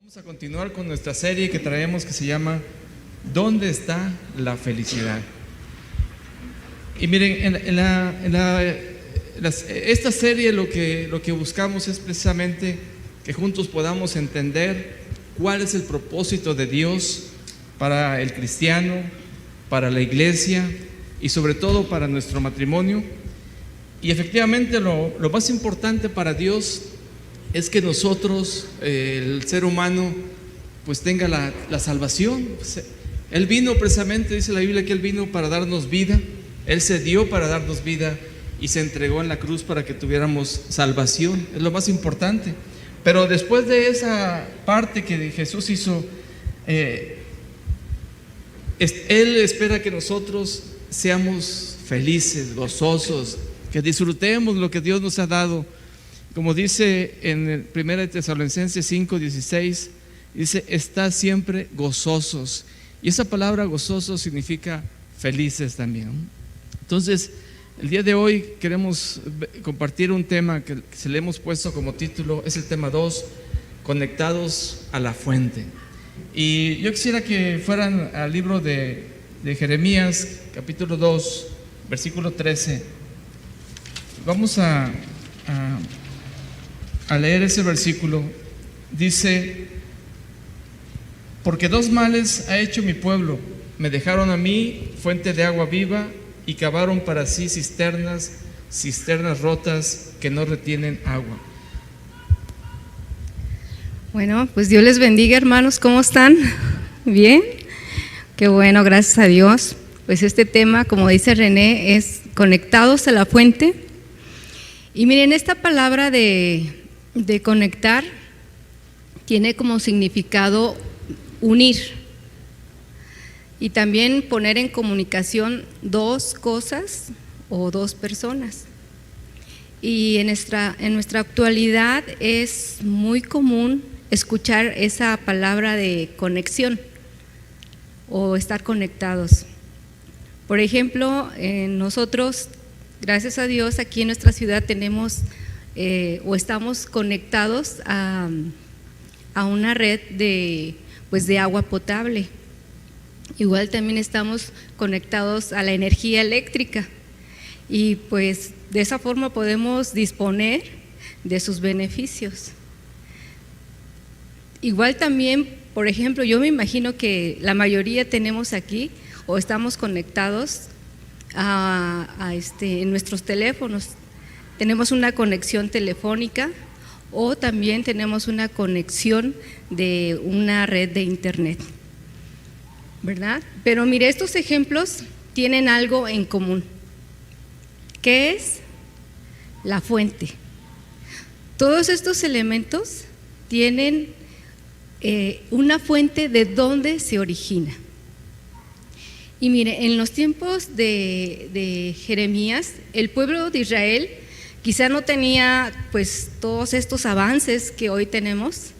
Vamos a continuar con nuestra serie que traemos que se llama ¿Dónde está la felicidad? Y miren, esta serie lo que buscamos es precisamente que juntos podamos entender cuál es el propósito de Dios para el cristiano, para la iglesia y sobre todo para nuestro matrimonio. Y efectivamente lo más importante para Dios es que nosotros, el ser humano, pues tenga la salvación. Él vino precisamente, dice la Biblia, que Él vino para darnos vida. Él se dio para darnos vida y se entregó en la cruz para que tuviéramos salvación. Es lo más importante. Pero después de esa parte que Jesús hizo, Él espera que nosotros seamos felices, gozosos, que disfrutemos lo que Dios nos ha dado. Como dice en 1 Tesalonicenses 5:16, dice: está siempre gozosos. Y esa palabra gozoso significa felices también. Entonces, el día de hoy queremos compartir un tema que se le hemos puesto como título, es el tema 2, conectados a la fuente. Y yo quisiera que fueran al libro de Jeremías, capítulo 2, versículo 13. Vamos a leer ese versículo. Dice: porque dos males ha hecho mi pueblo, me dejaron a mí fuente de agua viva y cavaron para sí cisternas rotas que no retienen agua. Bueno, pues Dios les bendiga, hermanos. ¿Cómo están? ¿Bien? Qué bueno, gracias a Dios. Pues este tema, como dice René, es conectados a la fuente. Y miren, esta palabra de conectar tiene como significado unir y también poner en comunicación dos cosas o dos personas. Y en nuestra actualidad es muy común escuchar esa palabra de conexión o estar conectados. Por ejemplo, nosotros, gracias a Dios, aquí en nuestra ciudad tenemos o estamos conectados a una red de agua potable. Igual también estamos conectados a la energía eléctrica y pues de esa forma podemos disponer de sus beneficios. Igual también, por ejemplo, yo me imagino que la mayoría tenemos aquí o estamos conectados en nuestros teléfonos. Tenemos una conexión telefónica o también tenemos una conexión de una red de internet, ¿verdad? Pero mire, estos ejemplos tienen algo en común. ¿Qué es? La fuente. Todos estos elementos tienen una fuente de donde se origina. Y mire, en los tiempos de Jeremías, el pueblo de Israel quizá no tenía pues todos estos avances que hoy tenemos,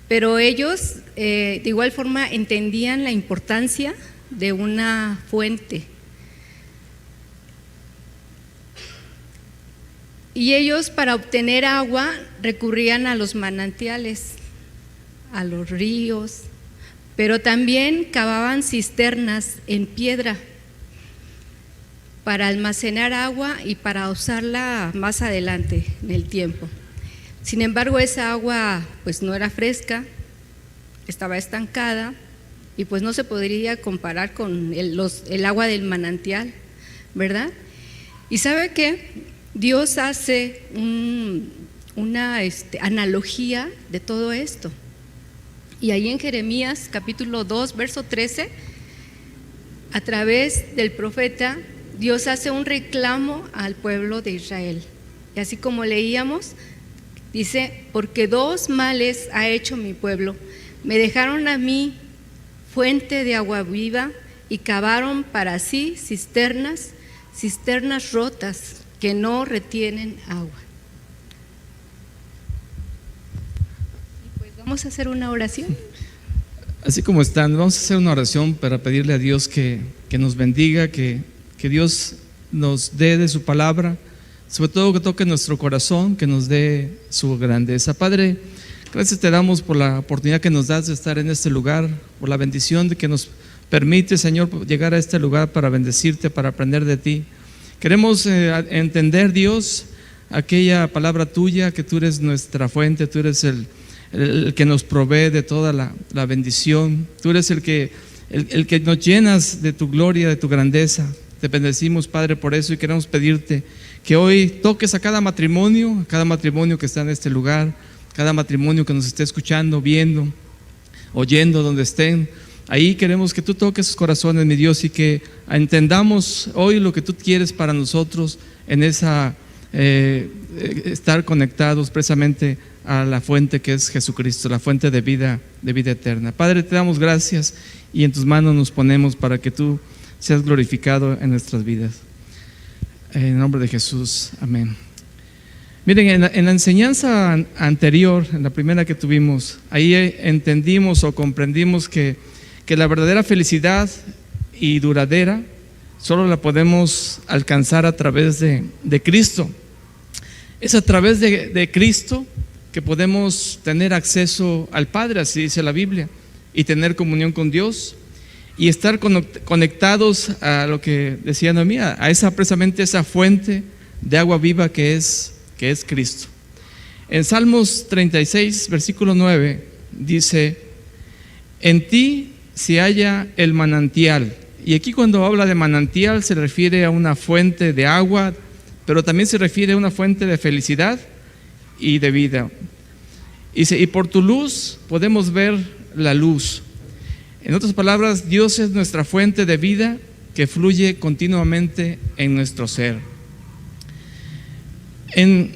pero ellos de igual forma entendían la importancia de una fuente. Y ellos, para obtener agua, recurrían a los manantiales, a los ríos, pero también cavaban cisternas en piedra para almacenar agua y para usarla más adelante en el tiempo. Sin embargo, esa agua pues no era fresca, estaba estancada y pues no se podría comparar con el agua del manantial, ¿verdad? Y ¿sabe qué? Dios hace una analogía de todo esto. Y ahí en Jeremías capítulo 2, verso 13, a través del profeta, Dios hace un reclamo al pueblo de Israel. Y así como leíamos, dice: porque dos males ha hecho mi pueblo, me dejaron a mí fuente de agua viva y cavaron para sí cisternas rotas que no retienen agua. Y pues vamos a hacer una oración. Así como están, vamos a hacer una oración para pedirle a Dios que nos bendiga, que Dios nos dé de su palabra, sobre todo que toque nuestro corazón, que nos dé su grandeza. Padre, Gracias te damos por la oportunidad que nos das de estar en este lugar, por la bendición de que nos permite, Señor, llegar a este lugar para bendecirte, para aprender de ti. Queremos entender, Dios, aquella palabra tuya, que tú eres nuestra fuente, tú eres el que nos provee de toda la bendición, tú eres el que nos llenas de tu gloria, de tu grandeza. Te bendecimos, Padre, por eso, y queremos pedirte que hoy toques a cada matrimonio que está en este lugar, cada matrimonio que nos esté escuchando, viendo, oyendo, donde estén. Ahí queremos que tú toques sus corazones, mi Dios, y que entendamos hoy lo que tú quieres para nosotros en esa estar conectados precisamente a la fuente que es Jesucristo, la fuente de vida eterna. Padre, te damos gracias y en tus manos nos ponemos para que tú seas glorificado en nuestras vidas. En el nombre de Jesús, amén. Miren, en la enseñanza anterior, en la primera que tuvimos, ahí entendimos o comprendimos que la verdadera felicidad y duradera solo la podemos alcanzar a través de Cristo. Es a través de Cristo que podemos tener acceso al Padre, así dice la Biblia, y tener comunión con Dios y estar conectados a lo que decía Noemí, a precisamente esa fuente de agua viva que es Cristo. En Salmos 36, versículo 9, dice: en ti se halla el manantial. Y aquí cuando habla de manantial se refiere a una fuente de agua, pero también se refiere a una fuente de felicidad y de vida. Y por tu luz podemos ver la luz. En otras palabras, Dios es nuestra fuente de vida que fluye continuamente en nuestro ser. En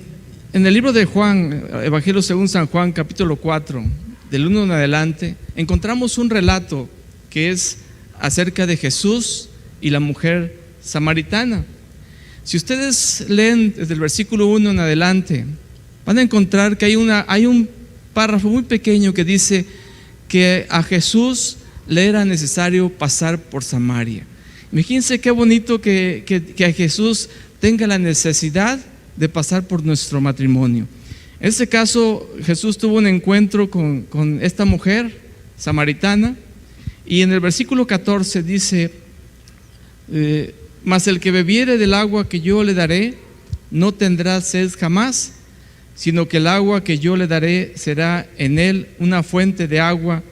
el libro de Juan, Evangelio según San Juan, capítulo 4, del 1 en adelante, encontramos un relato que es acerca de Jesús y la mujer samaritana. Si ustedes leen desde el versículo 1 en adelante, van a encontrar que hay un párrafo muy pequeño que dice que a Jesús le era necesario pasar por Samaria. Imagínense qué bonito que a Jesús tenga la necesidad de pasar por nuestro matrimonio. En este caso, Jesús tuvo un encuentro con esta mujer samaritana, y en el versículo 14 dice: mas el que bebiere del agua que yo le daré no tendrá sed jamás, sino que el agua que yo le daré será en él una fuente de agua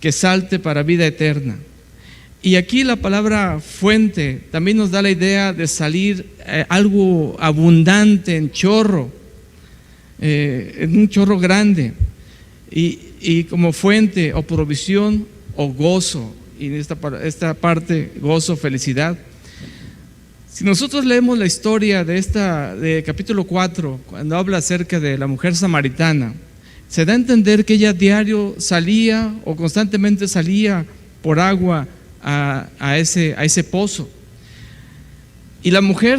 que salte para vida eterna. Y aquí la palabra fuente también nos da la idea de salir algo abundante, en chorro, en un chorro grande, y como fuente o provisión o gozo. Y en esta parte, gozo, felicidad. Si nosotros leemos la historia de capítulo 4, cuando habla acerca de la mujer samaritana, se da a entender que ella diario salía o constantemente salía por agua a ese pozo. Y la mujer,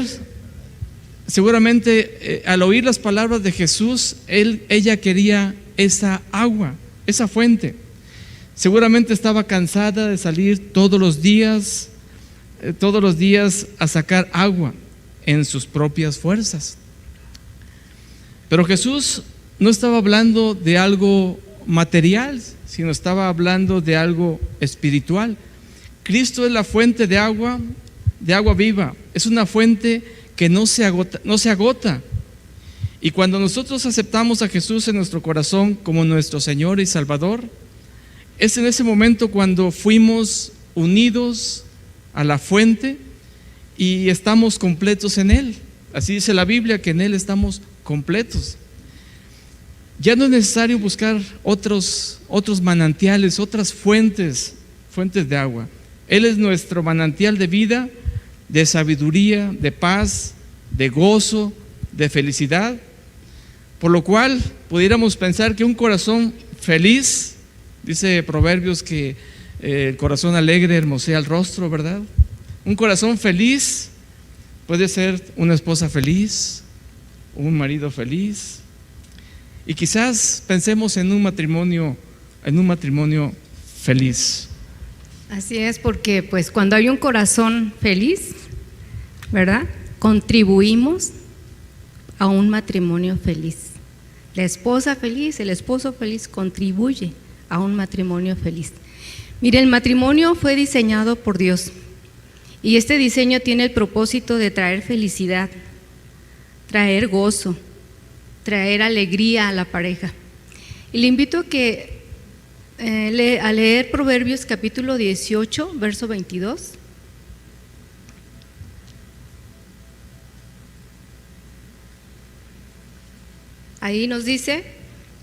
seguramente al oír las palabras de Jesús, ella quería esa agua, esa fuente. Seguramente estaba cansada de salir todos los días a sacar agua en sus propias fuerzas. Pero Jesús no estaba hablando de algo material, sino estaba hablando de algo espiritual. Cristo es la fuente de agua viva. Es una fuente que no se agota. Y cuando nosotros aceptamos a Jesús en nuestro corazón como nuestro Señor y Salvador, es en ese momento cuando fuimos unidos a la fuente y estamos completos en Él. Así dice la Biblia, que en Él estamos completos. Ya no es necesario buscar otros manantiales, otras fuentes de agua. Él es nuestro manantial de vida, de sabiduría, de paz, de gozo, de felicidad. Por lo cual pudiéramos pensar que un corazón feliz, dice Proverbios que el corazón alegre hermosea el rostro, ¿verdad? Un corazón feliz puede ser una esposa feliz, un marido feliz. Y quizás pensemos en un matrimonio feliz. Así es, porque pues cuando hay un corazón feliz, ¿verdad?, contribuimos a un matrimonio feliz. La esposa feliz, el esposo feliz contribuye a un matrimonio feliz. Mire, el matrimonio fue diseñado por Dios y este diseño tiene el propósito de traer felicidad, traer gozo, traer alegría a la pareja. Y le invito a leer Proverbios capítulo 18, verso 22. Ahí nos dice: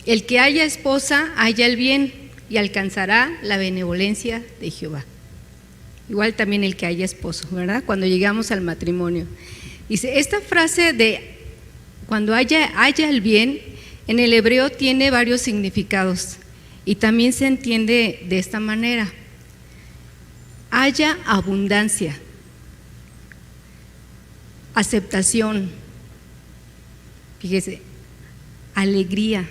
el que haya esposa halla el bien y alcanzará la benevolencia de Jehová. Igual también el que haya esposo, ¿verdad? Cuando llegamos al matrimonio. Dice, esta frase de cuando haya el bien, en el hebreo tiene varios significados y también se entiende de esta manera. Haya abundancia, aceptación, fíjese, alegría.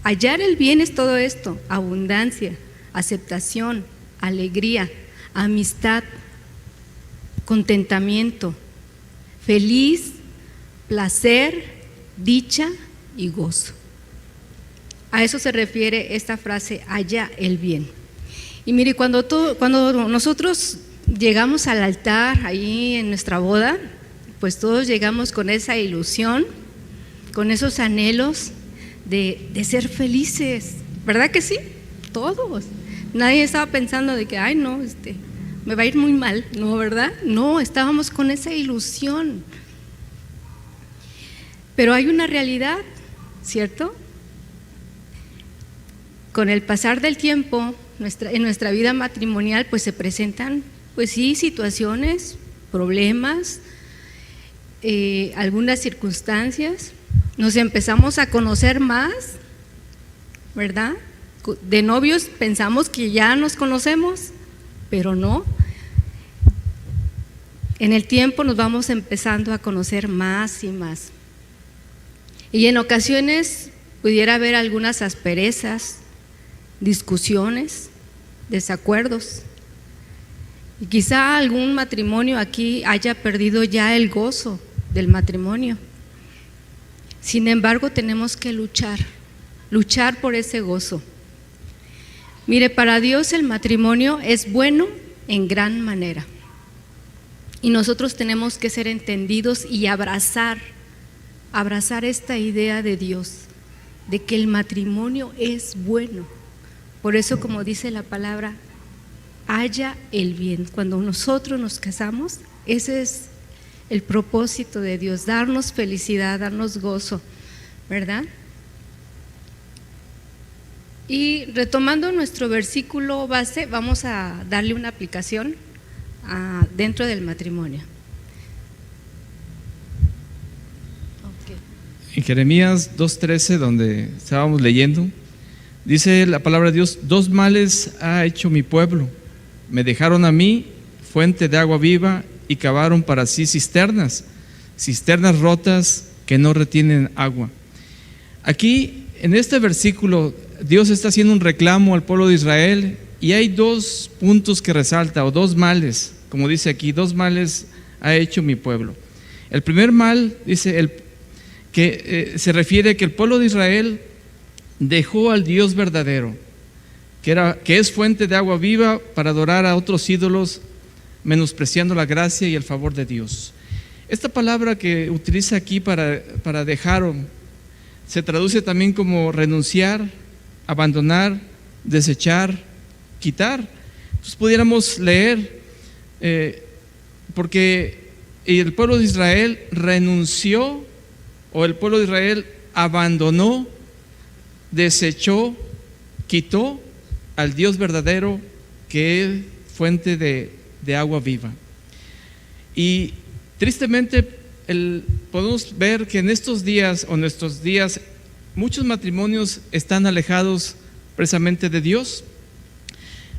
Hallar el bien es todo esto: abundancia, aceptación, alegría, amistad, contentamiento, feliz, placer, dicha y gozo. A eso se refiere esta frase, halla el bien. Y mire, cuando nosotros llegamos al altar ahí en nuestra boda, pues todos llegamos con esa ilusión, con esos anhelos de ser felices, ¿verdad que sí? Todos. Nadie estaba pensando de que, ay no, me va a ir muy mal, ¿no, verdad? No, estábamos con esa ilusión. Pero hay una realidad, ¿cierto? Con el pasar del tiempo, en nuestra vida matrimonial, pues se presentan, pues sí, situaciones, problemas, algunas circunstancias. Nos empezamos a conocer más, ¿verdad? De novios pensamos que ya nos conocemos, pero no. En el tiempo nos vamos empezando a conocer más y más. Y en ocasiones pudiera haber algunas asperezas, discusiones, desacuerdos. Y quizá algún matrimonio aquí haya perdido ya el gozo del matrimonio. Sin embargo, tenemos que luchar por ese gozo. Mire, para Dios el matrimonio es bueno en gran manera. Y nosotros tenemos que ser entendidos y abrazar esta idea de Dios, de que el matrimonio es bueno. Por eso, como dice la palabra, halla el bien. Cuando nosotros nos casamos, ese es el propósito de Dios, darnos felicidad, darnos gozo, ¿verdad? Y retomando nuestro versículo base, vamos a darle una aplicación dentro del matrimonio. En Jeremías 2:13, donde estábamos leyendo, dice la palabra de Dios: 2 males ha hecho mi pueblo, me dejaron a mí fuente de agua viva y cavaron para sí cisternas rotas que no retienen agua. Aquí, en este versículo, Dios está haciendo un reclamo al pueblo de Israel y hay 2 puntos que resalta, o 2 males, como dice aquí: 2 males ha hecho mi pueblo. El primer mal, dice, se refiere a que el pueblo de Israel dejó al Dios verdadero, que es fuente de agua viva, para adorar a otros ídolos, menospreciando la gracia y el favor de Dios. Esta palabra que utiliza aquí para dejaron se traduce también como renunciar, abandonar, desechar, quitar. Entonces pudiéramos leer, porque el pueblo de Israel renunció, o el pueblo de Israel abandonó, desechó, quitó al Dios verdadero, que es fuente de agua viva. Y tristemente podemos ver que en estos días, o nuestros días, muchos matrimonios están alejados precisamente de Dios.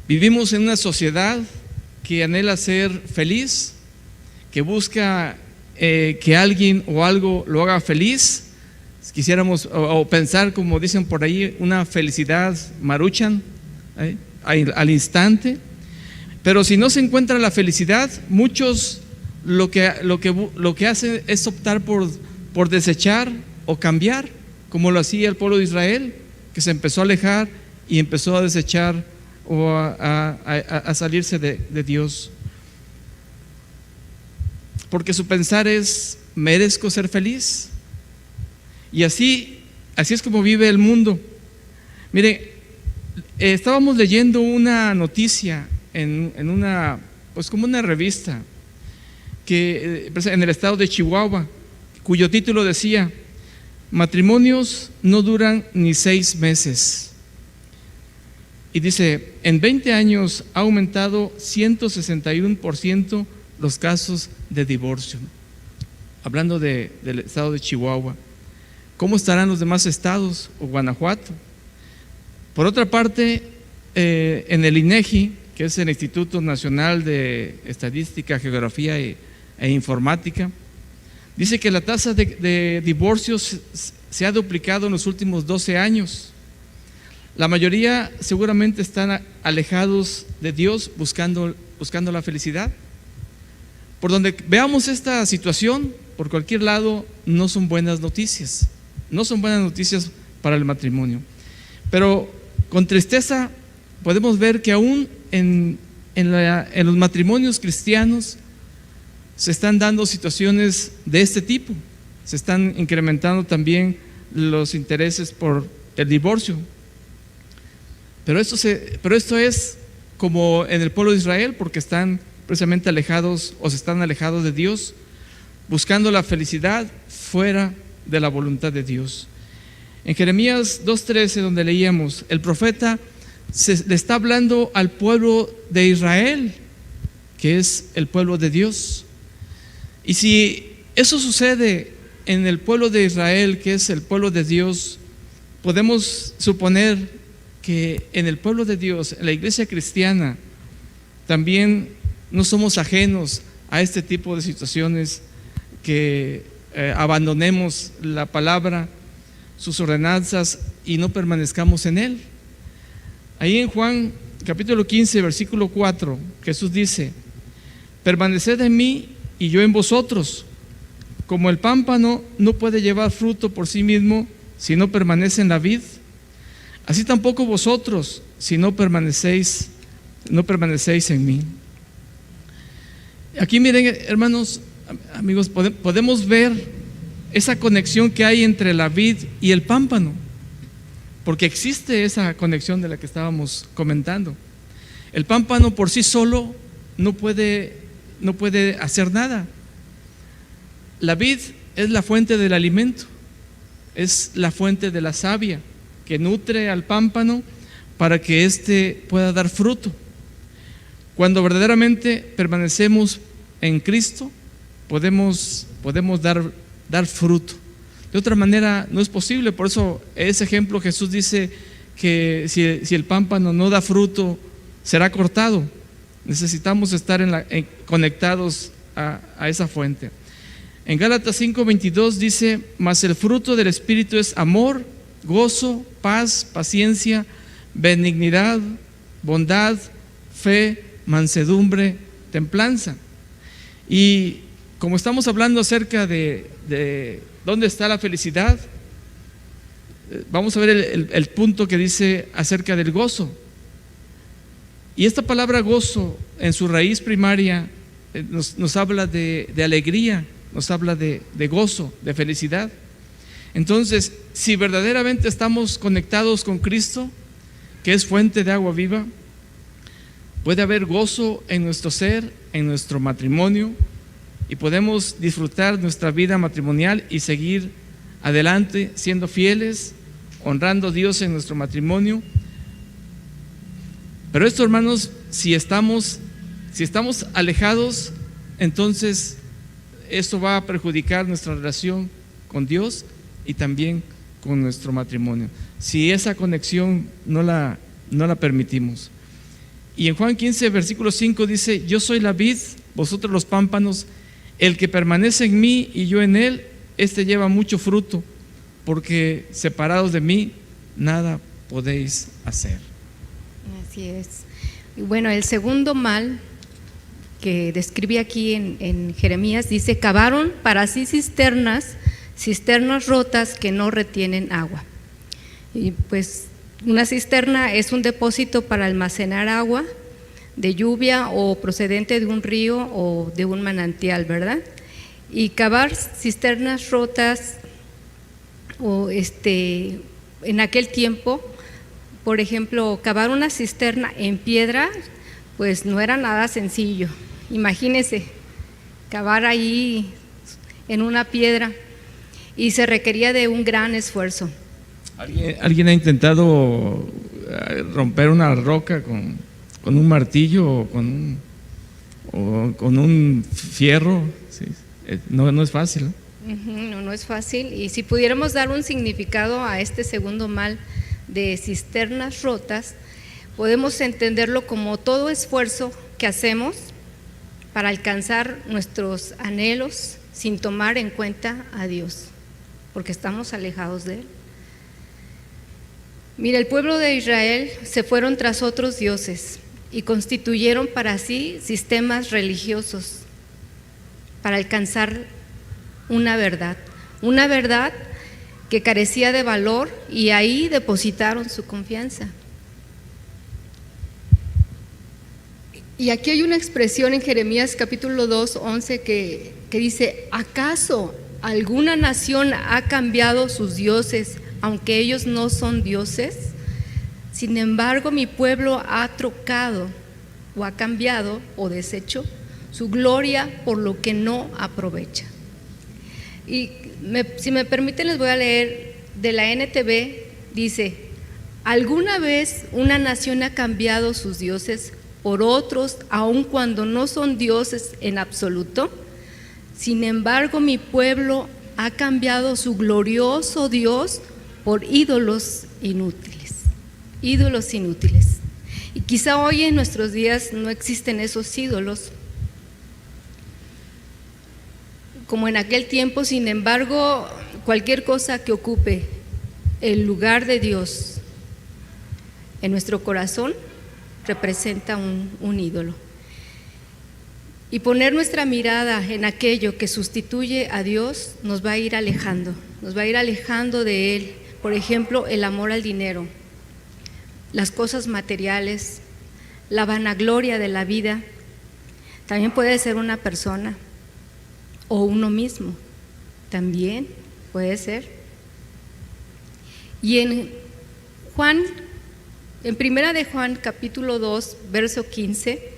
Vivimos en una sociedad que anhela ser feliz, que busca que alguien o algo lo haga feliz. Quisiéramos o pensar, como dicen por ahí, una felicidad maruchan, al instante. Pero si no se encuentra la felicidad, muchos lo que hacen es optar por desechar o cambiar, como lo hacía el pueblo de Israel, que se empezó a alejar y empezó a desechar o a salirse de Dios. Porque su pensar es: merezco ser feliz. Y así es como vive el mundo. Mire, estábamos leyendo una noticia en una, pues como una revista que en el estado de Chihuahua, cuyo título decía: matrimonios no duran ni 6 meses. Y dice: en 20 años ha aumentado 161% los casos de divorcio. Hablando del estado de Chihuahua. ¿Cómo estarán los demás estados o Guanajuato? Por otra parte, en el INEGI, que es el Instituto Nacional de Estadística, Geografía e Informática, dice que la tasa de divorcios se ha duplicado en los últimos 12 años. La mayoría seguramente están alejados de Dios, buscando la felicidad. Por donde veamos esta situación, por cualquier lado, no son buenas noticias. No son buenas noticias para el matrimonio. Pero con tristeza podemos ver que aún en los matrimonios cristianos se están dando situaciones de este tipo. Se están incrementando también los intereses por el divorcio. Pero esto es como en el pueblo de Israel, porque están precisamente alejados o se están alejados de Dios, buscando la felicidad fuera de la voluntad de Dios. En Jeremías 2:13, donde leíamos, el profeta le está hablando al pueblo de Israel, que es el pueblo de Dios. Y si eso sucede en el pueblo de Israel, que es el pueblo de Dios, podemos suponer que en el pueblo de Dios, en la iglesia cristiana, también no somos ajenos a este tipo de situaciones, que abandonemos la palabra, sus ordenanzas y no permanezcamos en él. Ahí en Juan capítulo 15, versículo 4, Jesús dice: permaneced en mí y yo en vosotros. Como el pámpano no puede llevar fruto por sí mismo si no permanece en la vid, así tampoco vosotros si no permanecéis en mí. Aquí miren, hermanos, amigos, podemos ver esa conexión que hay entre la vid y el pámpano, porque existe esa conexión de la que estábamos comentando. El pámpano por sí solo no puede hacer nada. La vid es la fuente del alimento, es la fuente de la savia que nutre al pámpano para que éste pueda dar fruto. Cuando verdaderamente permanecemos en Cristo, podemos dar fruto. De otra manera no es posible. Por eso ese ejemplo Jesús dice que si el pámpano no da fruto, será cortado. Necesitamos estar conectados a esa fuente. En Gálatas 5:22 dice: mas el fruto del Espíritu es amor, gozo, paz, paciencia, benignidad, bondad, fe, mansedumbre, templanza. Y como estamos hablando acerca de dónde está la felicidad, vamos a ver el punto que dice acerca del gozo. Y esta palabra gozo, en su raíz primaria, nos habla de alegría, nos habla de gozo, de felicidad. Entonces, si verdaderamente estamos conectados con Cristo, que es fuente de agua viva, puede haber gozo en nuestro ser, en nuestro matrimonio, y podemos disfrutar nuestra vida matrimonial y seguir adelante siendo fieles, honrando a Dios en nuestro matrimonio. Pero esto, hermanos, si estamos alejados, entonces esto va a perjudicar nuestra relación con Dios y también con nuestro matrimonio, si esa conexión no la permitimos. Y en Juan 15, versículo 5 dice: yo soy la vid, vosotros los pámpanos. El que permanece en mí y yo en él, este lleva mucho fruto, porque separados de mí nada podéis hacer. Así es. Y bueno, el segundo mal que describe aquí en Jeremías dice: cavaron para sí cisternas cisternas rotas que no retienen agua. Y pues una cisterna es un depósito para almacenar agua de lluvia o procedente de un río o de un manantial, ¿verdad? Y cavar cisternas rotas o en aquel tiempo, por ejemplo, cavar una cisterna en piedra, pues no era nada sencillo. Imagínense, cavar ahí en una piedra, y se requería de un gran esfuerzo. ¿Alguien ha intentado romper una roca con un martillo o con un fierro? Sí. No es fácil, ¿no? No es fácil. Y si pudiéramos dar un significado a este segundo mal de cisternas rotas, podemos entenderlo como todo esfuerzo que hacemos para alcanzar nuestros anhelos sin tomar en cuenta a Dios, porque estamos alejados de Él. Mira, el pueblo de Israel se fueron tras otros dioses y constituyeron para sí sistemas religiosos para alcanzar una verdad que carecía de valor, y ahí depositaron su confianza. Y aquí hay una expresión en Jeremías capítulo 2, 11 que dice: ¿acaso alguna nación ha cambiado sus dioses, aunque ellos no son dioses? Sin embargo, mi pueblo ha trocado o ha cambiado o deshecho su gloria por lo que no aprovecha. Y si me permiten, les voy a leer de la NTV. Dice: ¿alguna vez una nación ha cambiado sus dioses por otros, aun cuando no son dioses en absoluto? Sin embargo, mi pueblo ha cambiado su glorioso Dios por ídolos inútiles. Ídolos inútiles. Y quizá hoy en nuestros días no existen esos ídolos como en aquel tiempo. Sin embargo, cualquier cosa que ocupe el lugar de Dios en nuestro corazón representa un ídolo. Y poner nuestra mirada en aquello que sustituye a Dios nos va a ir alejando de Él. Por ejemplo, el amor al dinero, las cosas materiales, la vanagloria de la vida. También puede ser una persona o uno mismo, también puede ser. Y en primera de Juan capítulo 2, verso 15,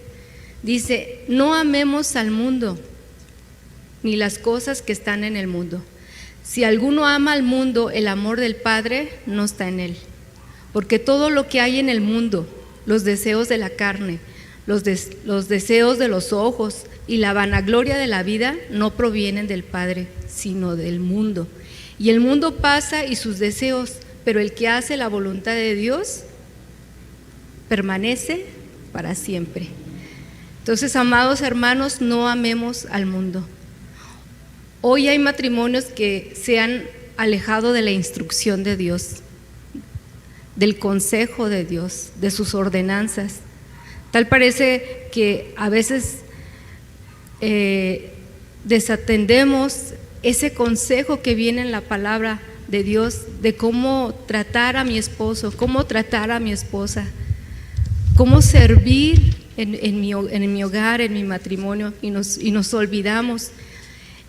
dice: no amemos al mundo ni las cosas que están en el mundo. Si alguno ama al mundo, el amor del Padre no está en él. Porque todo lo que hay en el mundo, los deseos de la carne, los deseos de los ojos y la vanagloria de la vida, no provienen del Padre, sino del mundo. Y el mundo pasa y sus deseos, pero el que hace la voluntad de Dios permanece para siempre. Entonces, amados hermanos, no amemos al mundo. Hoy hay matrimonios que se han alejado de la instrucción de Dios, del consejo de Dios, de sus ordenanzas. Tal parece que a veces desatendemos ese consejo que viene en la palabra de Dios de cómo tratar a mi esposo, cómo tratar a mi esposa, cómo servir en mi hogar, en mi matrimonio, y nos olvidamos.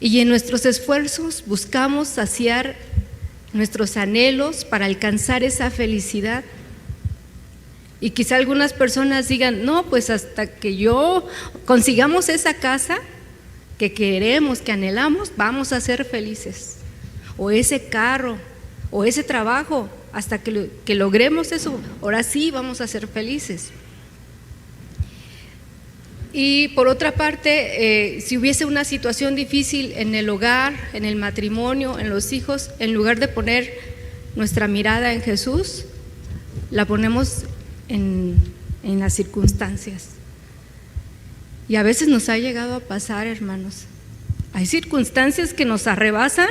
Y en nuestros esfuerzos buscamos saciar nuestros anhelos para alcanzar esa felicidad. Y quizá algunas personas digan: no, pues hasta que yo consigamos esa casa que queremos, que anhelamos, vamos a ser felices. O ese carro, o ese trabajo, hasta que logremos eso, ahora sí vamos a ser felices. Y por otra parte, si hubiese una situación difícil en el hogar, en el matrimonio, en los hijos, en lugar de poner nuestra mirada en Jesús, la ponemos en las circunstancias. Y a veces nos ha llegado a pasar, hermanos. Hay circunstancias que nos arrebasan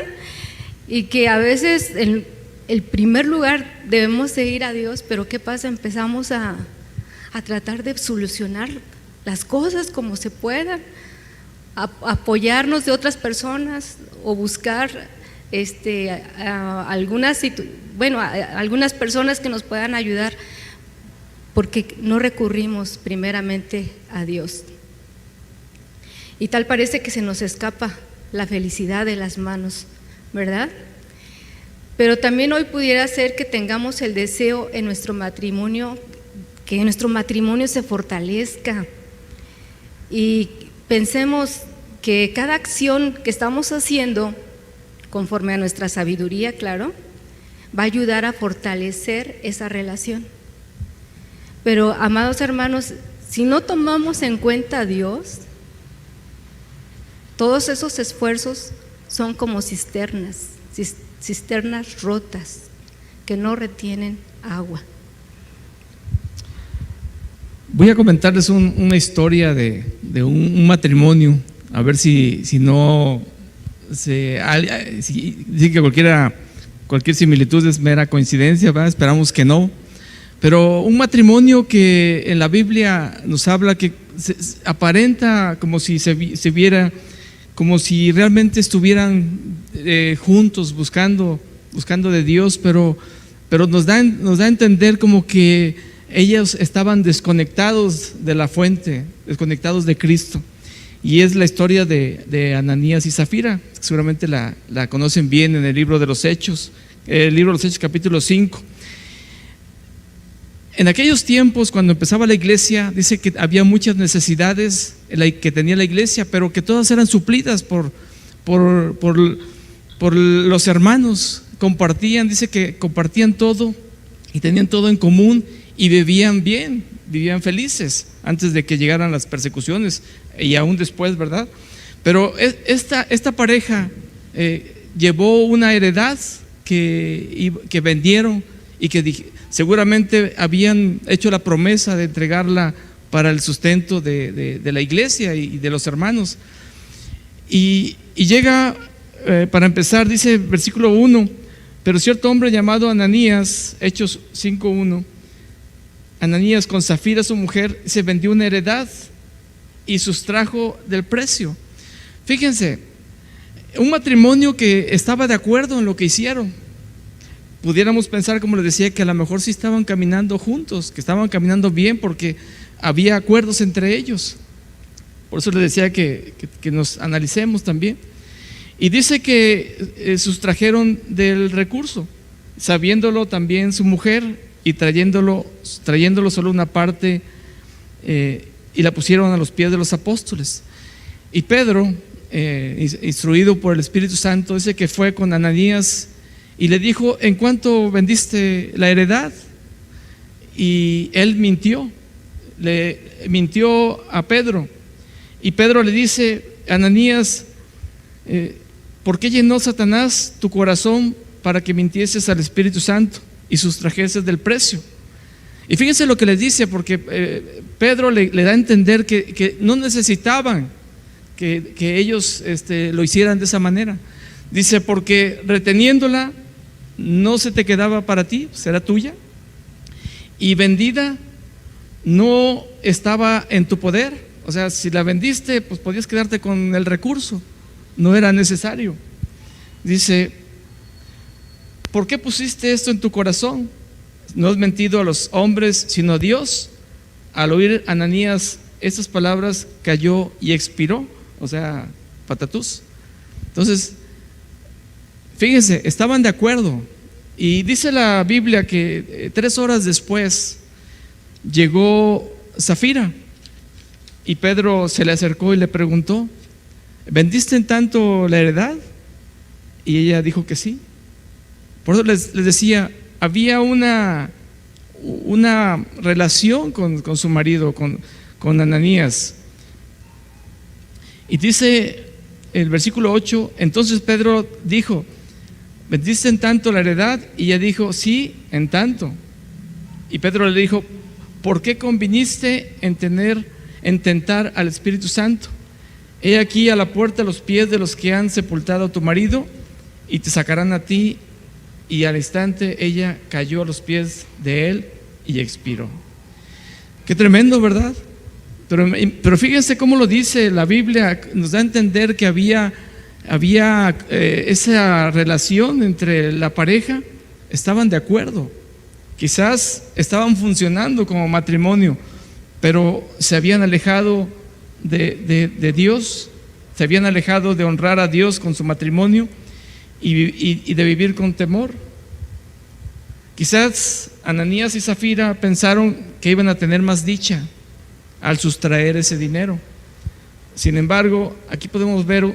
y que a veces en el primer lugar debemos de ir a Dios, pero ¿qué pasa? Empezamos a tratar de solucionar las cosas como se puedan, a apoyarnos de otras personas o buscar algunas personas que nos puedan ayudar, porque no recurrimos primeramente a Dios. Y tal parece que se nos escapa la felicidad de las manos, ¿verdad? Pero también hoy pudiera ser que tengamos el deseo en nuestro matrimonio, que nuestro matrimonio se fortalezca, y pensemos que cada acción que estamos haciendo, conforme a nuestra sabiduría, claro, va a ayudar a fortalecer esa relación. Pero, amados hermanos, si no tomamos en cuenta a Dios, todos esos esfuerzos son como cisternas rotas que no retienen agua. Voy a comentarles una historia de un matrimonio, a ver si que cualquier similitud es mera coincidencia, ¿verdad? Esperamos que no. Pero un matrimonio que en la Biblia nos habla que aparenta como si se viera, como si realmente estuvieran juntos buscando de Dios, pero nos da a entender como que ellos estaban desconectados de la fuente, desconectados de Cristo. Y es la historia de Ananías y Zafira. Seguramente la conocen bien en el libro de los Hechos, capítulo 5. En aquellos tiempos, cuando empezaba la iglesia, dice que había muchas necesidades que tenía la iglesia, pero que todas eran suplidas por los hermanos. Dice que compartían todo y tenían todo en común y vivían bien, vivían felices antes de que llegaran las persecuciones y aún después, ¿verdad? Pero esta pareja llevó una heredad que vendieron y que seguramente habían hecho la promesa de entregarla para el sustento de la iglesia y de los hermanos. Y llega, para empezar, dice versículo 1, pero cierto hombre llamado Ananías, Hechos 5:1, Ananías con Zafira su mujer se vendió una heredad y sustrajo del precio. Fíjense, un matrimonio que estaba de acuerdo en lo que hicieron. Pudiéramos pensar, como les decía, que a lo mejor sí estaban caminando juntos, que estaban caminando bien porque había acuerdos entre ellos. Por eso les decía que nos analicemos también. Y dice que sustrajeron del recurso, sabiéndolo también su mujer y trayéndolo solo una parte, y la pusieron a los pies de los apóstoles. Y Pedro, instruido por el Espíritu Santo, dice que fue con Ananías y le dijo: ¿en cuánto vendiste la heredad? Y él le mintió a Pedro. Y Pedro le dice: Ananías, ¿por qué llenó Satanás tu corazón para que mintieses al Espíritu Santo y sustrajeses del precio? Y fíjense lo que les dice, porque Pedro le da a entender que no necesitaban que ellos lo hicieran de esa manera. Dice: porque reteniéndola no se te quedaba para ti, será tuya, y vendida no estaba en tu poder. O sea, si la vendiste, pues podías quedarte con el recurso, no era necesario. Dice: ¿por qué pusiste esto en tu corazón? No has mentido a los hombres, sino a Dios. Al oír Ananías estas palabras, cayó y expiró, o sea, patatús. Entonces, fíjense, estaban de acuerdo. Y dice la Biblia que 3 horas después llegó Zafira y Pedro se le acercó y le preguntó: ¿vendiste en tanto la heredad? Y ella dijo que sí. Por eso les decía, había una relación con su marido, con Ananías. Y dice el versículo 8, entonces Pedro dijo: ¿vendiste en tanto la heredad? Y ella dijo: sí, en tanto. Y Pedro le dijo: ¿por qué conviniste en tentar al Espíritu Santo? He aquí a la puerta los pies de los que han sepultado a tu marido, y te sacarán a ti. Y al instante ella cayó a los pies de él y expiró. Qué tremendo, ¿verdad? Pero fíjense cómo lo dice la Biblia, nos da a entender que había había esa relación entre la pareja, estaban de acuerdo, quizás estaban funcionando como matrimonio, pero se habían alejado de Dios, se habían alejado de honrar a Dios con su matrimonio y de vivir con temor. Quizás Ananías y Zafira pensaron que iban a tener más dicha al sustraer ese dinero. Sin embargo, aquí podemos ver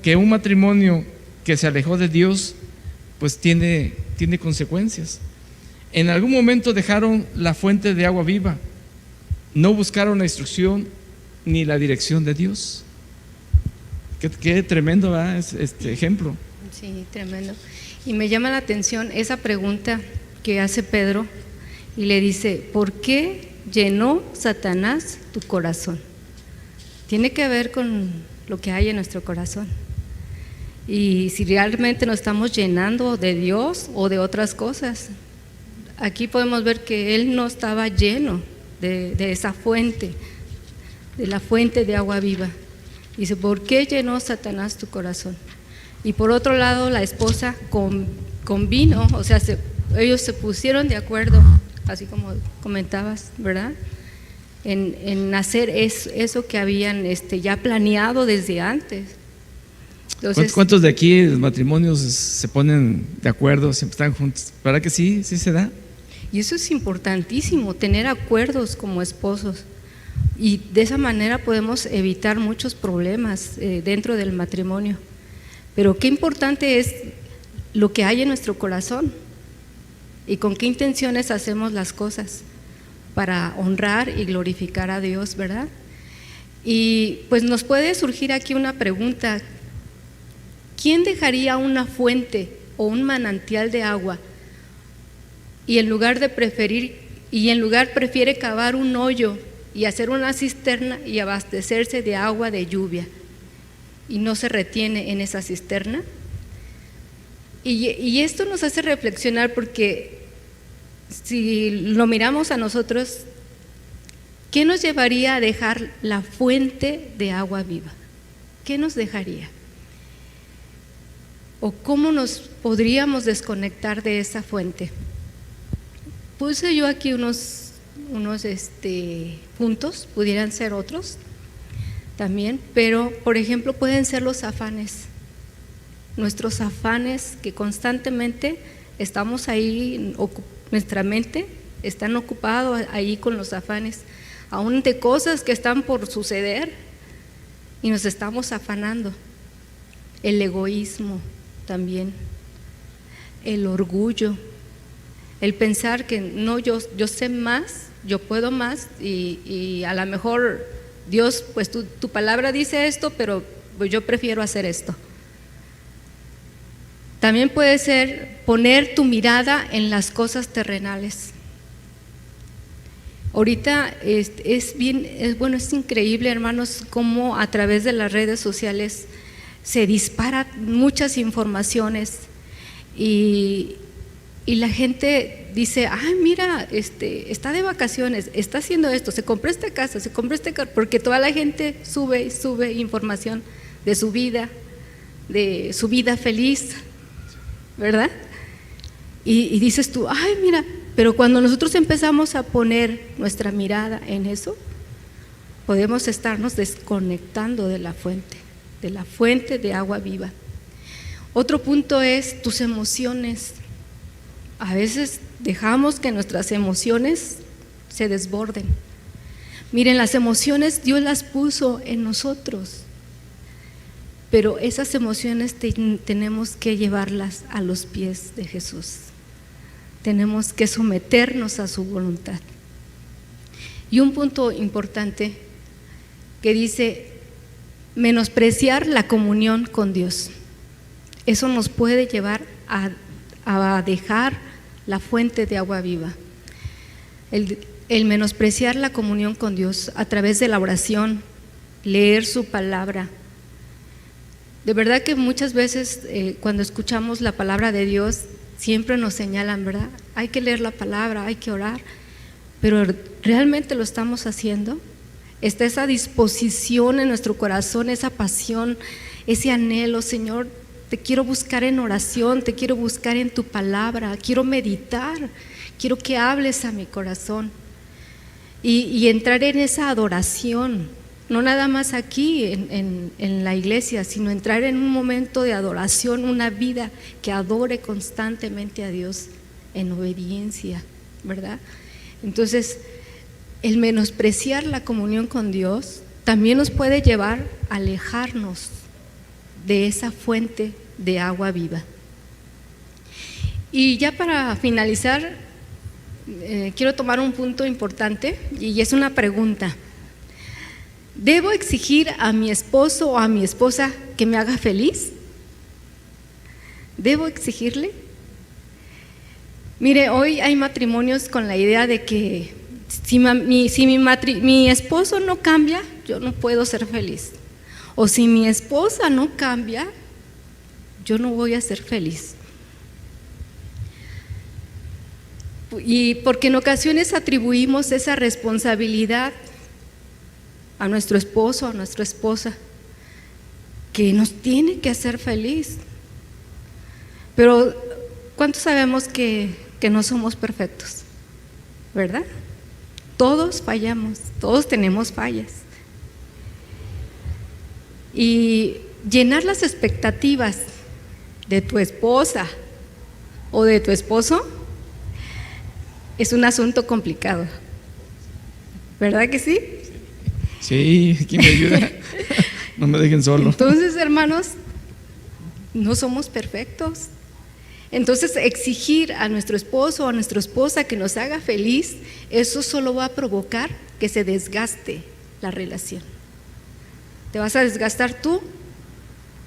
que un matrimonio que se alejó de Dios, pues tiene consecuencias. En algún momento dejaron la fuente de agua viva, no buscaron la instrucción ni la dirección de Dios. Qué tremendo, ¿verdad? Este ejemplo. Sí, tremendo. Y me llama la atención esa pregunta que hace Pedro y le dice: ¿por qué llenó Satanás tu corazón? Tiene que ver con lo que hay en nuestro corazón. Y si realmente nos estamos llenando de Dios o de otras cosas. Aquí podemos ver que él no estaba lleno de esa fuente, de la fuente de agua viva. Dice: ¿por qué llenó Satanás tu corazón? Y por otro lado, la esposa convino, o sea, ellos se pusieron de acuerdo, así como comentabas, ¿verdad? En hacer eso que habían ya planeado desde antes. Entonces, ¿cuántos de aquí los matrimonios se ponen de acuerdo, siempre están juntos? ¿Verdad que sí? ¿Sí se da? Y eso es importantísimo, tener acuerdos como esposos. Y de esa manera podemos evitar muchos problemas dentro del matrimonio. Pero qué importante es lo que hay en nuestro corazón y con qué intenciones hacemos las cosas para honrar y glorificar a Dios, ¿verdad? Y pues nos puede surgir aquí una pregunta: ¿quién dejaría una fuente o un manantial de agua y en lugar prefiere cavar un hoyo y hacer una cisterna y abastecerse de agua de lluvia y no se retiene en esa cisterna? Y esto nos hace reflexionar, porque si lo miramos a nosotros, ¿qué nos llevaría a dejar la fuente de agua viva? ¿Qué nos dejaría? ¿O cómo nos podríamos desconectar de esa fuente? Puse yo aquí unos puntos, pudieran ser otros también, pero por ejemplo pueden ser los afanes, nuestros afanes que constantemente estamos ahí, nuestra mente está ocupada ahí con los afanes, aún de cosas que están por suceder y nos estamos afanando. El egoísmo también, el orgullo, el pensar que no, yo sé más, yo puedo más y a lo mejor Dios, pues tu palabra dice esto, pero pues yo prefiero hacer esto. También puede ser poner tu mirada en las cosas terrenales. Ahorita es increíble, hermanos, cómo a través de las redes sociales se disparan muchas informaciones y la gente dice: ay, mira, está de vacaciones, está haciendo esto, se compró esta casa, se compró este carro, porque toda la gente sube información de su vida feliz, ¿verdad? Y dices tú: ay, mira, pero cuando nosotros empezamos a poner nuestra mirada en eso, podemos estarnos desconectando de la fuente de agua viva. Otro punto es tus emociones. A veces dejamos que nuestras emociones se desborden. Miren, las emociones Dios las puso en nosotros, pero esas emociones tenemos que llevarlas a los pies de Jesús. Tenemos que someternos a su voluntad. Y un punto importante que dice: menospreciar la comunión con Dios. Eso nos puede llevar a dejar la fuente de agua viva. El menospreciar la comunión con Dios a través de la oración, leer su palabra. De verdad que muchas veces cuando escuchamos la palabra de Dios siempre nos señalan, ¿verdad? Hay que leer la palabra, hay que orar, pero ¿realmente lo estamos haciendo? ¿Está esa disposición en nuestro corazón, esa pasión, ese anhelo, Señor, te quiero buscar en oración, te quiero buscar en tu palabra, quiero meditar, quiero que hables a mi corazón y entrar en esa adoración, no nada más aquí en la iglesia, sino entrar en un momento de adoración, una vida que adore constantemente a Dios en obediencia, ¿verdad? Entonces, el menospreciar la comunión con Dios también nos puede llevar a alejarnos de esa fuente de agua viva. Y ya para finalizar, quiero tomar un punto importante y es una pregunta. ¿Debo exigir a mi esposo o a mi esposa que me haga feliz? ¿Debo exigirle? Mire, hoy hay matrimonios con la idea de que si mi esposo no cambia, yo no puedo ser feliz. O si mi esposa no cambia, yo no voy a ser feliz. Y porque en ocasiones atribuimos esa responsabilidad a nuestro esposo, a nuestra esposa, que nos tiene que hacer feliz. Pero ¿cuántos sabemos que no somos perfectos? ¿Verdad? Todos fallamos, todos tenemos fallas. Y llenar las expectativas de tu esposa o de tu esposo es un asunto complicado, ¿verdad que sí? Sí, ¿quién me ayuda? No me dejen solo. Entonces, hermanos, no somos perfectos. Entonces, exigir a nuestro esposo o a nuestra esposa que nos haga feliz, eso solo va a provocar que se desgaste la relación. Te vas a desgastar tú,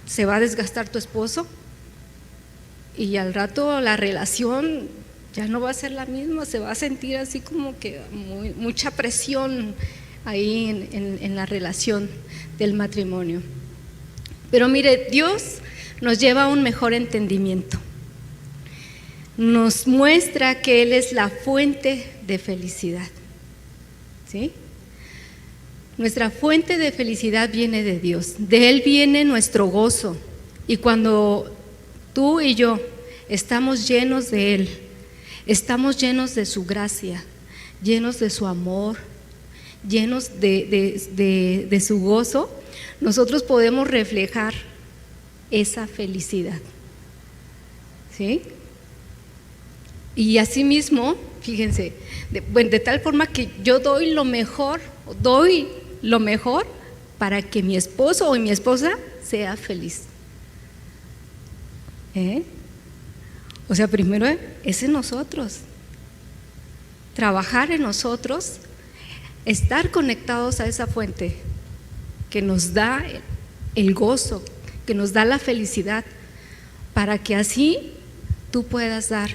se va a desgastar tu esposo y al rato la relación ya no va a ser la misma, se va a sentir así como que mucha presión ahí en la relación del matrimonio. Pero mire, Dios nos lleva a un mejor entendimiento. Nos muestra que Él es la fuente de felicidad, ¿sí? Nuestra fuente de felicidad viene de Dios, de Él viene nuestro gozo. Y cuando tú y yo estamos llenos de Él, estamos llenos de su gracia, llenos de su amor, llenos de su gozo, nosotros podemos reflejar esa felicidad, ¿sí? Y asimismo, fíjense, de tal forma que yo doy lo mejor para que mi esposo o mi esposa sea feliz. O sea, primero es en nosotros, trabajar en nosotros, estar conectados a esa fuente que nos da el gozo, que nos da la felicidad, para que así tú puedas dar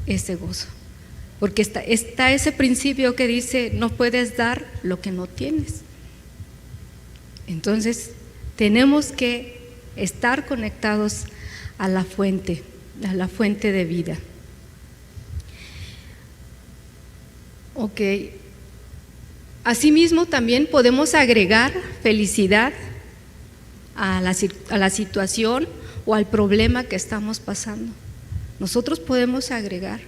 ese gozo. Porque está ese principio que dice: no puedes dar lo que no tienes. Entonces, tenemos que estar conectados a la fuente de vida. Ok. Asimismo, también podemos agregar felicidad a la situación o al problema que estamos pasando. Nosotros podemos agregar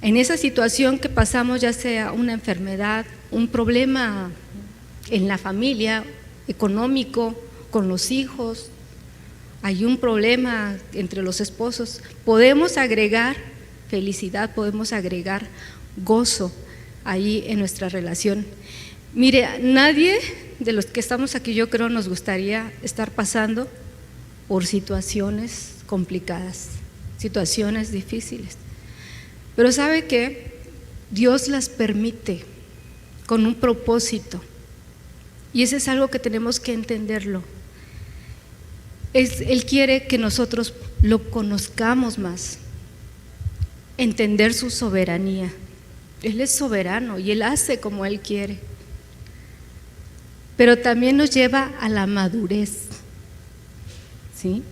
en esa situación que pasamos, ya sea una enfermedad, un problema en la familia, económico, con los hijos, hay un problema entre los esposos, podemos agregar felicidad, podemos agregar gozo ahí en nuestra relación. Mire, nadie de los que estamos aquí, yo creo, nos gustaría estar pasando por situaciones complicadas, situaciones difíciles. Pero ¿sabe qué? Dios las permite con un propósito. Y eso es algo que tenemos que entenderlo. Él quiere que nosotros lo conozcamos más, entender su soberanía. Él es soberano y Él hace como Él quiere. Pero también nos lleva a la madurez, ¿sí?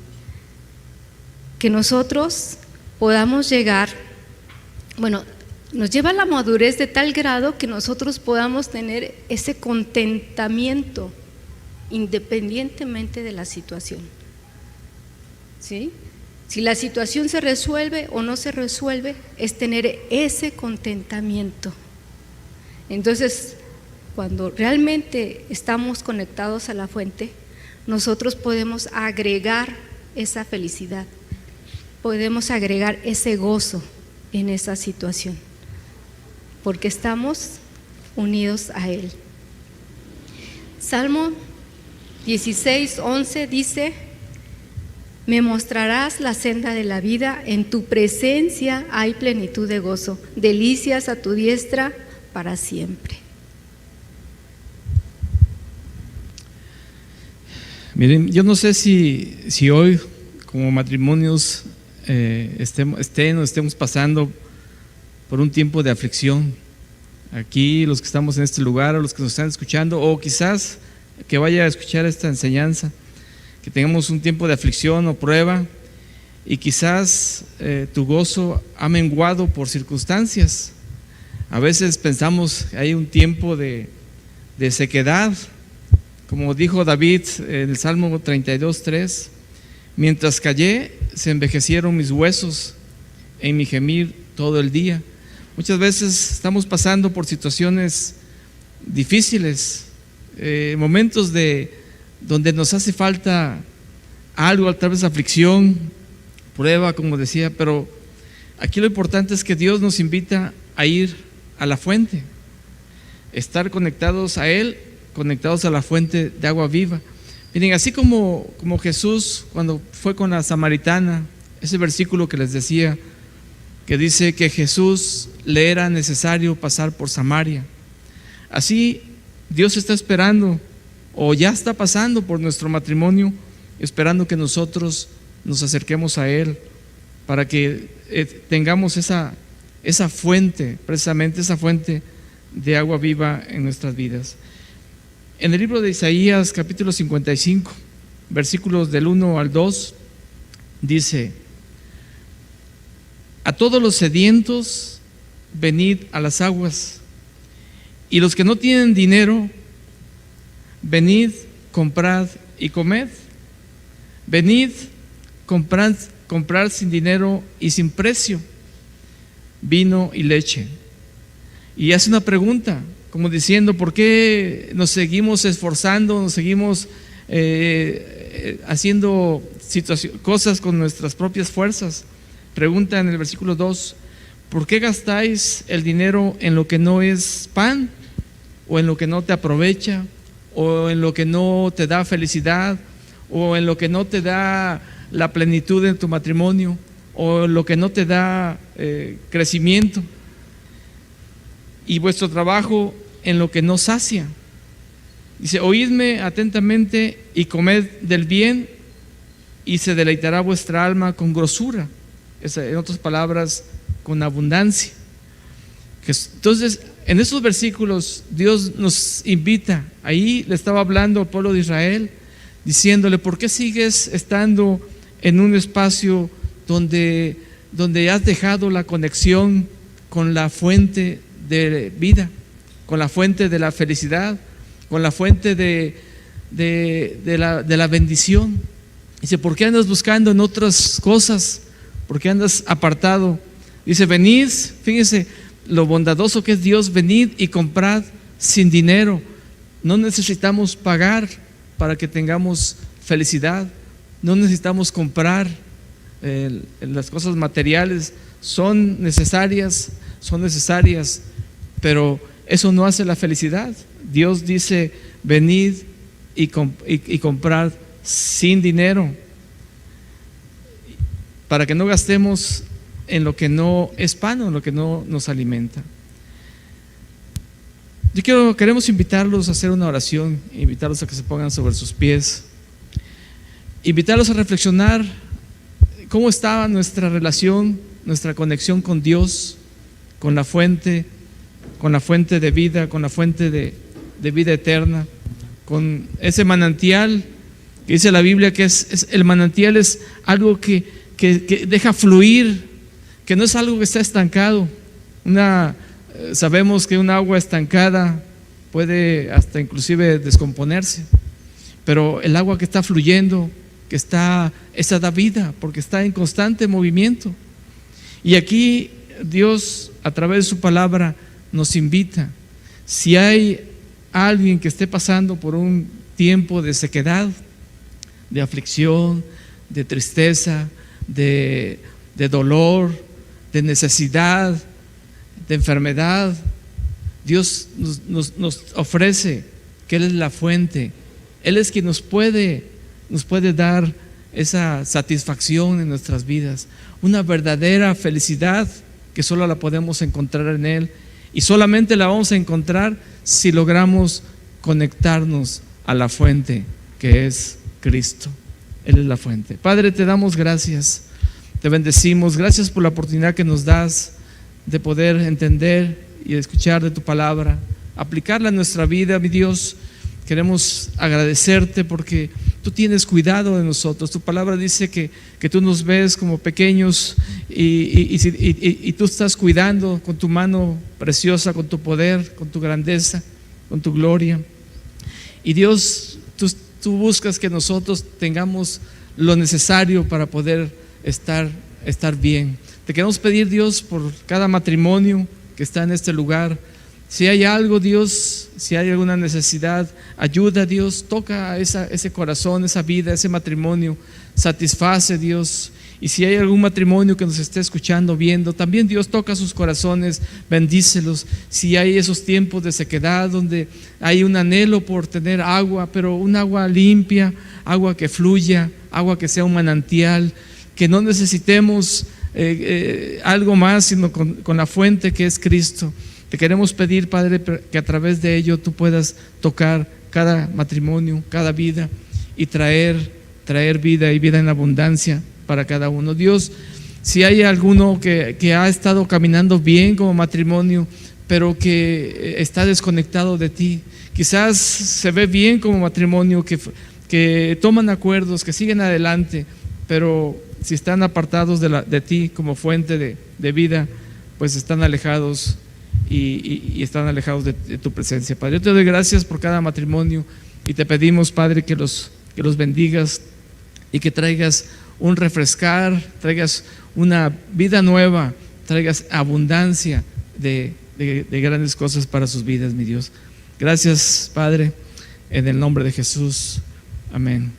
Que nosotros podamos llegar, nos lleva a la madurez de tal grado que nosotros podamos tener ese contentamiento independientemente de la situación. ¿Sí? Si la situación se resuelve o no se resuelve, es tener ese contentamiento. Entonces, cuando realmente estamos conectados a la fuente, nosotros podemos agregar esa felicidad, podemos agregar ese gozo en esa situación, porque estamos unidos a Él. Salmo 16:11 dice: me mostrarás la senda de la vida, en tu presencia hay plenitud de gozo, delicias a tu diestra para siempre. Miren, yo no sé si hoy como matrimonios estemos pasando por un tiempo de aflicción. Aquí los que estamos en este lugar, o los que nos están escuchando, o quizás que vaya a escuchar esta enseñanza, que tengamos un tiempo de aflicción o prueba, y quizás tu gozo ha menguado por circunstancias. A veces pensamos que hay un tiempo de sequedad, como dijo David en el Salmo 32:3: mientras callé, se envejecieron mis huesos en mi gemir todo el día. Muchas veces estamos pasando por situaciones difíciles, momentos donde nos hace falta algo, tal vez aflicción, prueba, como decía, pero aquí lo importante es que Dios nos invita a ir a la fuente, estar conectados a Él, conectados a la fuente de agua viva. Miren, así como Jesús cuando fue con la samaritana, ese versículo que les decía, que dice que Jesús le era necesario pasar por Samaria, así Dios está esperando, o ya está pasando por nuestro matrimonio, esperando que nosotros nos acerquemos a Él, para que tengamos esa fuente, precisamente esa fuente de agua viva en nuestras vidas. En el libro de Isaías, capítulo 55, versículos del 1 al 2, dice: a todos los sedientos, venid a las aguas, y los que no tienen dinero, venid, comprad y comed. Venid, comprad sin dinero y sin precio vino y leche. Y hace una pregunta, como diciendo: ¿por qué nos seguimos esforzando, nos seguimos haciendo cosas con nuestras propias fuerzas? Pregunta en el versículo 2: ¿por qué gastáis el dinero en lo que no es pan, o en lo que no te aprovecha, o en lo que no te da felicidad, o en lo que no te da la plenitud en tu matrimonio, o en lo que no te da crecimiento? Y vuestro trabajo en lo que no sacia. Dice: oídme atentamente y comed del bien, y se deleitará vuestra alma con grosura. En otras palabras, con abundancia. Entonces, en esos versículos Dios nos invita. Ahí le estaba hablando al pueblo de Israel, diciéndole: ¿por qué sigues estando en un espacio donde has dejado la conexión con la fuente de vida, con la fuente de la felicidad, con la fuente de la bendición? Dice: ¿por qué andas buscando en otras cosas? ¿Por qué andas apartado? Dice: venid, fíjense lo bondadoso que es Dios, venid y comprad sin dinero. No necesitamos pagar para que tengamos felicidad, no necesitamos comprar las cosas materiales. Son necesarias, pero eso no hace la felicidad. Dios dice: venid y comprad sin dinero, para que no gastemos en lo que no es pan, o en lo que no nos alimenta. Queremos invitarlos a hacer una oración, invitarlos a que se pongan sobre sus pies, invitarlos a reflexionar cómo estaba nuestra relación, nuestra conexión con Dios, con la fuente de vida, con la fuente de vida eterna, con ese manantial que dice la Biblia que el manantial es algo que deja fluir, que no es algo que está estancado. Sabemos que un agua estancada puede hasta inclusive descomponerse, pero el agua que está fluyendo, esa da vida, porque está en constante movimiento. Y aquí Dios, a través de su palabra, nos invita. Si hay alguien que esté pasando por un tiempo de sequedad, de aflicción, de tristeza, de dolor, de necesidad, de enfermedad, Dios nos ofrece que Él es la fuente. Él es quien nos puede dar esa satisfacción en nuestras vidas, una verdadera felicidad que solo la podemos encontrar en Él, y solamente la vamos a encontrar si logramos conectarnos a la fuente que es Cristo. Él es la fuente. Padre, te damos gracias, te bendecimos, gracias por la oportunidad que nos das de poder entender y escuchar de tu palabra, aplicarla a nuestra vida, mi Dios. Queremos agradecerte porque tú tienes cuidado de nosotros. Tu palabra dice que tú nos ves como pequeños y tú estás cuidando con tu mano preciosa, con tu poder, con tu grandeza, con tu gloria. Y Dios, tú buscas que nosotros tengamos lo necesario para poder estar bien. Te queremos pedir, Dios, por cada matrimonio que está en este lugar. Si hay algo, Dios, si hay alguna necesidad, ayuda, Dios, toca ese corazón, esa vida, ese matrimonio, satisface, Dios. Y si hay algún matrimonio que nos esté escuchando, viendo, también Dios toca sus corazones, bendícelos. Si hay esos tiempos de sequedad donde hay un anhelo por tener agua, pero un agua limpia, agua que fluya, agua que sea un manantial, que no necesitemos algo más, sino con la fuente que es Cristo. Te queremos pedir, Padre, que a través de ello tú puedas tocar cada matrimonio, cada vida, y traer vida y vida en abundancia para cada uno. Dios, si hay alguno que ha estado caminando bien como matrimonio, pero que está desconectado de ti, quizás se ve bien como matrimonio, que toman acuerdos, que siguen adelante, pero si están apartados de ti como fuente de vida, pues están alejados y están alejados de tu presencia, Padre. Yo te doy gracias por cada matrimonio y te pedimos, Padre, que los bendigas y que traigas un refrescar, traigas una vida nueva, traigas abundancia de grandes cosas para sus vidas, mi Dios. Gracias, Padre, en el nombre de Jesús. Amén.